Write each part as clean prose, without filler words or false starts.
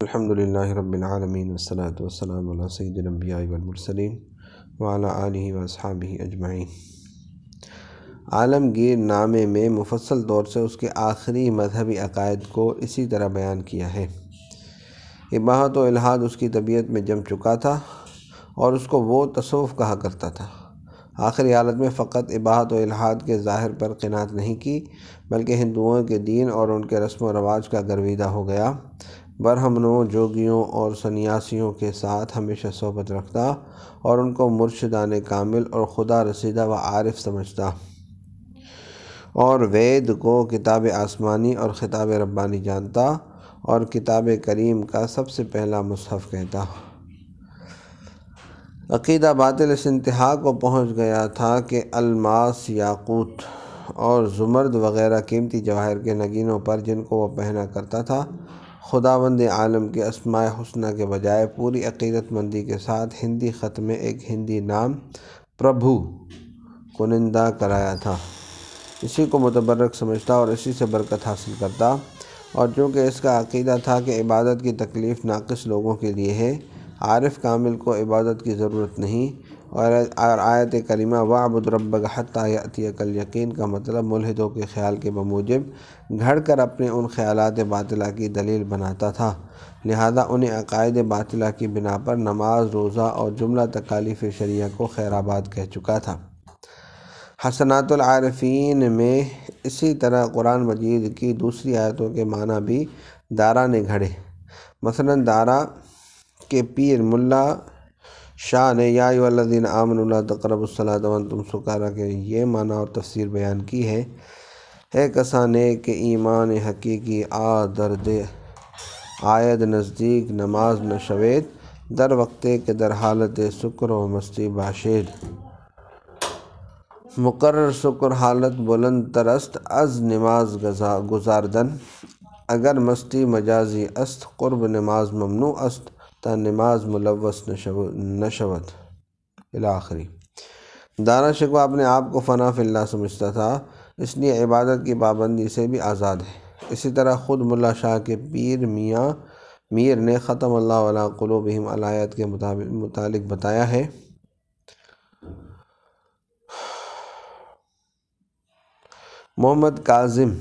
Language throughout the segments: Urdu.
الحمدللہ رب العالمین والصلاة والسلام علی سید الانبیاء والمرسلین وعلی آلہ واصحابہ اجمعین۔ عالمگیر نامے میں مفصل طور سے اس کے آخری مذہبی عقائد کو اسی طرح بیان کیا ہے۔ اباحت و الحاد اس کی طبیعت میں جم چکا تھا اور اس کو وہ تصوف کہا کرتا تھا۔ آخری حالت میں فقط اباحت و الحاد کے ظاہر پر قناعت نہیں کی بلکہ ہندوؤں کے دین اور ان کے رسم و رواج کا گرویدہ ہو گیا۔ برہمنوں، جوگیوں اور سنیاسیوں کے ساتھ ہمیشہ صحبت رکھتا اور ان کو مرشدان کامل اور خدا رسیدہ و عارف سمجھتا، اور وید کو کتاب آسمانی اور خطاب ربانی جانتا اور کتاب کریم کا سب سے پہلا مصحف کہتا۔ عقیدہ باطل اس انتہا کو پہنچ گیا تھا کہ الماس، یاقوت اور زمرد وغیرہ قیمتی جواہر کے نگینوں پر جن کو وہ پہنا کرتا تھا، خداوند عالم کے اسماء حسنہ کے بجائے پوری عقیدت مندی کے ساتھ ہندی خط میں ایک ہندی نام پربھو کنندہ کرایا تھا۔ اسی کو متبرک سمجھتا اور اسی سے برکت حاصل کرتا، اور چونکہ اس کا عقیدہ تھا کہ عبادت کی تکلیف ناقص لوگوں کے لیے ہے، عارف کامل کو عبادت کی ضرورت نہیں، اور آیت کریمہ وَاعْبُدْ رَبَّكَ حَتَّىٰ يَأْتِيَكَ الْيَقِينَ کا مطلب ملحدوں کے خیال کے بموجب گھڑ کر اپنے ان خیالات باطلہ کی دلیل بناتا تھا، لہذا انہیں عقائد باطلہ کی بنا پر نماز، روزہ اور جملہ تکالیف شرعیہ کو خیرآباد کہہ چکا تھا۔ حسنات العارفین میں اسی طرح قرآن مجید کی دوسری آیتوں کے معنی بھی دارا نے گھڑے۔ مثلاً دارا کے پیر ملا شاہ نے یا ایھا الذین آمنوا لا تقربوا الصلاۃ وانتم سکارى کے یہ معنی اور تفسیر بیان کی ہے: اے کسانے کہ ایمان حقیقی درد آید نزدیک نماز نشوید، در وقتے کہ در حالت سکر و مستی باشید، مقرر سکر حالت بلند ترست از نماز گزاردن، اگر مستی مجازی است قرب نماز ممنوع است تا نماز ملوث نشود الاخری۔ دانا شکوہ اپنے آپ کو فنا فی اللہ سمجھتا تھا، اس لیے عبادت کی پابندی سے بھی آزاد ہے۔ اسی طرح خود ملا شاہ کے پیر میاں میر نے ختم اللہ علی قلوبہم آیت کے متعلق بتایا ہے: محمد کاظم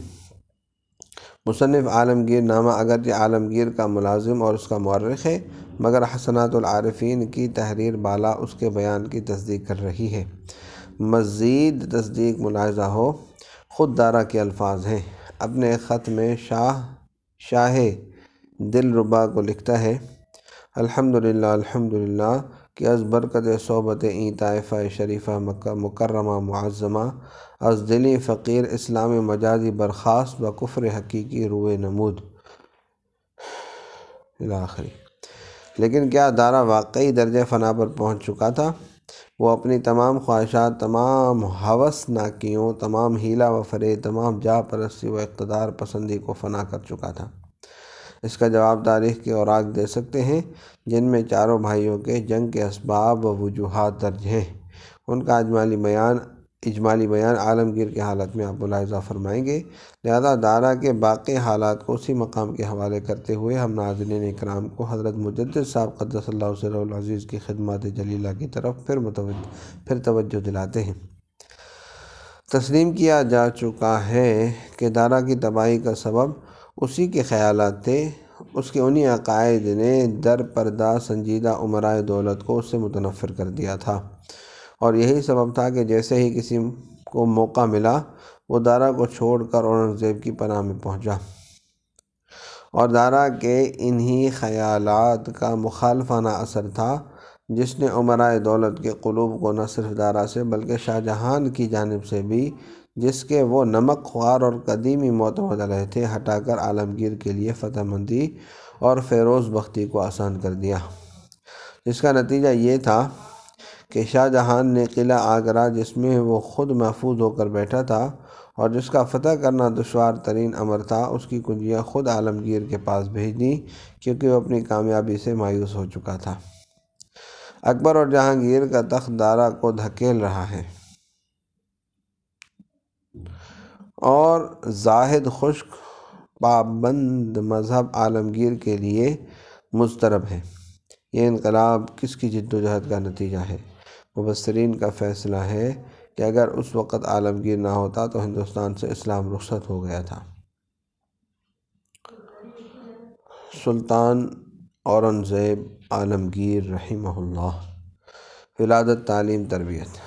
مصنف عالمگیر نامہ اگرچہ عالمگیر کا ملازم اور اس کا مورخ ہے، مگر حسنات العارفین کی تحریر بالا اس کے بیان کی تصدیق کر رہی ہے۔ مزید تصدیق ملاحظہ ہو، خود دارا کے الفاظ ہیں۔ اپنے ایک خط میں شاہ دلربا کو لکھتا ہے: الحمدللہ کہ از برکت صحبت این طائفہ شریفہ مکرمہ معظمہ، از دلی فقیر اسلام مجازی برخاست و کفر حقیقی روئے نمود الاخری۔ لیکن کیا دارا واقعی درجہ فنا پر پہنچ چکا تھا؟ وہ اپنی تمام خواہشات، تمام ہوس ناکیوں، تمام حیلہ و فریب، تمام جاہ پرستی و اقتدار پسندی کو فنا کر چکا تھا۔ اس کا جواب تاریخ کے اوراق دے سکتے ہیں، جن میں چاروں بھائیوں کے جنگ کے اسباب و وجوہات درج ہیں۔ ان کا اجمالی بیان عالمگیر کی حالت میں آپ ملاحظہ فرمائیں گے، لہذا دارا کے باقی حالات کو اسی مقام کے حوالے کرتے ہوئے ہم ناظرین اکرام کو حضرت مجدد صاحب قدس اللہ سرہ العزیز کی خدمات جلیلہ کی طرف پھر توجہ دلاتے ہیں۔ تسلیم کیا جا چکا ہے کہ دارا کی تباہی کا سبب اسی کے خیالات تھے، اس کے انہی عقائد نے در پردہ سنجیدہ امرائے دولت کو اس سے متنفر کر دیا تھا، اور یہی سبب تھا کہ جیسے ہی کسی کو موقع ملا وہ دارا کو چھوڑ کر اورنگزیب کی پناہ میں پہنچا، اور دارا کے انہی خیالات کا مخالفانہ اثر تھا جس نے امرائے دولت کے قلوب کو نہ صرف دارا سے بلکہ شاہ جہان کی جانب سے بھی، جس کے وہ نمک خوار اور قدیمی معتمد علیہ تھے، ہٹا کر عالمگیر کے لیے فتح مندی اور فیروز بختی کو آسان کر دیا، جس کا نتیجہ یہ تھا کہ شاہ جہان نے قلعہ آگرہ، جس میں وہ خود محفوظ ہو کر بیٹھا تھا اور جس کا فتح کرنا دشوار ترین امر تھا، اس کی کنجیاں خود عالمگیر کے پاس بھیج دیں، کیونکہ وہ اپنی کامیابی سے مایوس ہو چکا تھا۔ اکبر اور جہانگیر کا تخت دارا کو دھکیل رہا ہے، اور زاہد خشک پابند مذہب عالمگیر کے لیے مضطرب ہے۔ یہ انقلاب کس کی جد و جہد کا نتیجہ ہے؟ مبصرین کا فیصلہ ہے کہ اگر اس وقت عالمگیر نہ ہوتا تو ہندوستان سے اسلام رخصت ہو گیا تھا۔ سلطان اورنگزیب عالمگیر رحمہ اللہ۔ ولادت، تعلیم، تربیت۔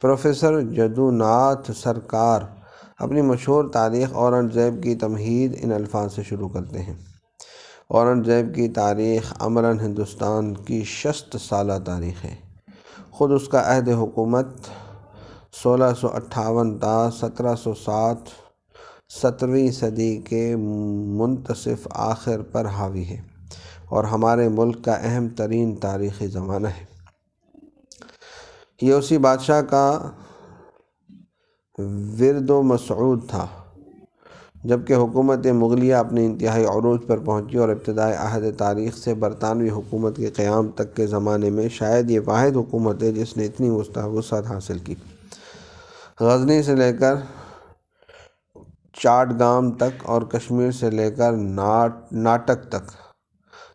پروفیسر جدو ناتھ سرکار اپنی مشہور تاریخ اورنگزیب کی تمہید ان الفاظ سے شروع کرتے ہیں: اورنگزیب کی تاریخ عملاً ہندوستان کی 60 سالہ تاریخ ہے۔ خود اس کا عہد حکومت 1658 تا 1707 17ویں صدی کے منتصف آخر پر حاوی ہے اور ہمارے ملک کا اہم ترین تاریخی زمانہ ہے۔ یہ اسی بادشاہ کا ورد و مسعود تھا جبکہ حکومت مغلیہ اپنے انتہائی عروج پر پہنچی اور ابتدائی عہد تاریخ سے برطانوی حکومت کے قیام تک کے زمانے میں شاید یہ واحد حکومت ہے جس نے اتنی وسعت حاصل کی۔ غزنی سے لے کر چاٹگام تک اور کشمیر سے لے کر ناٹک تک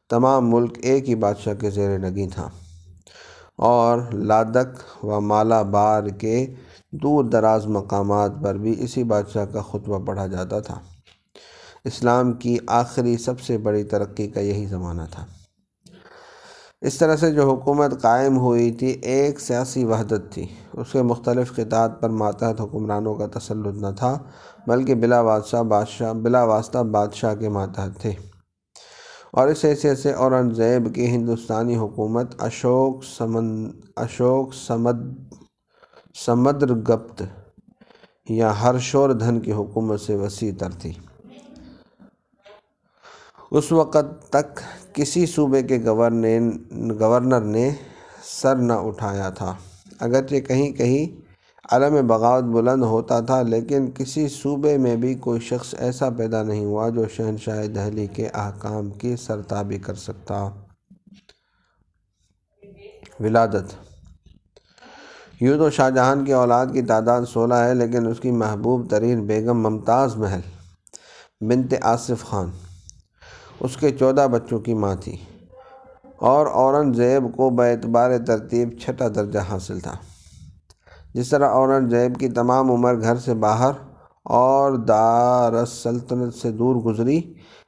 تمام ملک ایک ہی بادشاہ کے زیر نگیں تھا اور لادکھ و مالابار کے دور دراز مقامات پر بھی اسی بادشاہ کا خطبہ پڑھا جاتا تھا۔ اسلام کی آخری سب سے بڑی ترقی کا یہی زمانہ تھا۔ اس طرح سے جو حکومت قائم ہوئی تھی ایک سیاسی وحدت تھی۔ اس کے مختلف خطات پر ماتحت حکمرانوں کا تسلط نہ تھا بلکہ بلا واسطہ بادشاہ کے ماتحت تھے، اور اس حیثیت سے اورنگزیب کی ہندوستانی حکومت اشوک سمدرگپت یا ہرشوردھن کی حکومت سے وسیع تر تھی۔ اس وقت تک کسی صوبے کے گورنر نے سر نہ اٹھایا تھا، اگرچہ کہیں کہیں علم بغاوت بلند ہوتا تھا، لیکن کسی صوبے میں بھی کوئی شخص ایسا پیدا نہیں ہوا جو شہنشاہ دہلی کے احکام کی سرتابی کر سکتا۔ ولادت۔ یوں تو شاہجہاں کی اولاد کی تعداد 16 ہے، لیکن اس کی محبوب ترین بیگم ممتاز محل بنت آصف خان اس کے 14 بچوں کی ماں تھی اور اورنگزیب کو باعتبار ترتیب چھٹا درجہ حاصل تھا۔ جس طرح اورنگزیب کی تمام عمر گھر سے باہر اور دارالسلطنت سے دور گزری،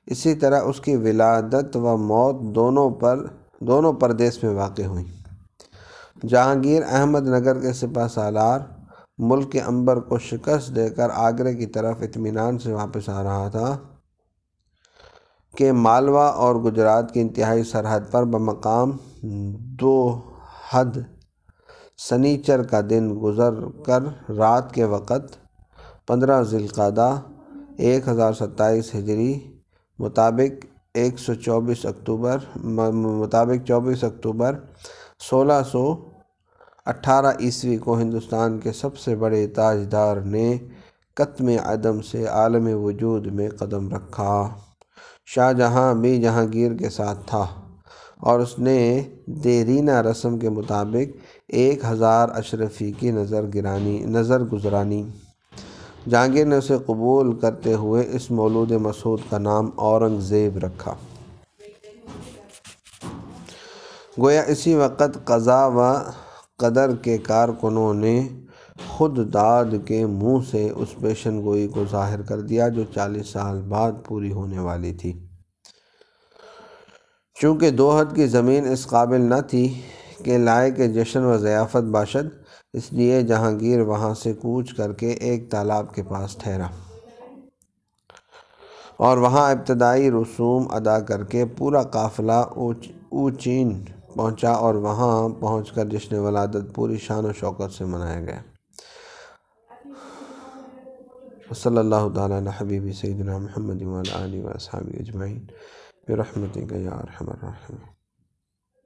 اسی طرح اس کی ولادت و موت دونوں پردیس میں واقع ہوئیں۔ جہانگیر احمد نگر کے سپہ سالار ملک کے عنبر کو شکست دے کر آگرے کی طرف اطمینان سے واپس آ رہا تھا کہ مالوا اور گجرات کی انتہائی سرحد پر بمقام دوحد سنیچر کا دن گزر کر رات کے وقت 15 ذی القعدہ 1027 ہجری مطابق 24 اکتوبر 1618 عیسوی کو ہندوستان کے سب سے بڑے تاجدار نے کتم عدم سے عالم وجود میں قدم رکھا۔ شاہجہاں بھی جہانگیر کے ساتھ تھا اور اس نے دیرینہ رسم کے مطابق 1000 اشرفی کی نظر گزرانی۔ جہانگیر نے اسے قبول کرتے ہوئے اس مولود مسعود کا نام اورنگزیب رکھا۔ گویا اسی وقت قضا و قدر کے کارکنوں نے خود داد کے منہ سے اس پیشن گوئی کو ظاہر کر دیا جو 40 سال بعد پوری ہونے والی تھی۔ چونکہ دوحد کی زمین اس قابل نہ تھی کہ لائق جشن و ضیافت باشد، اس لیے جہانگیر وہاں سے کوچ کر کے ایک تالاب کے پاس ٹھہرا اور وہاں ابتدائی رسوم ادا کر کے پورا قافلہ اوچین پہنچا اور وہاں پہنچ کر جشن ولادت پوری شان و شوکت سے منایا گیا۔ صلی اللہ تعالی علی حبیبی سیدنا محمد وعلی آلہ واصحابہ اجمعین برحمتک یا ارحم الراحمین۔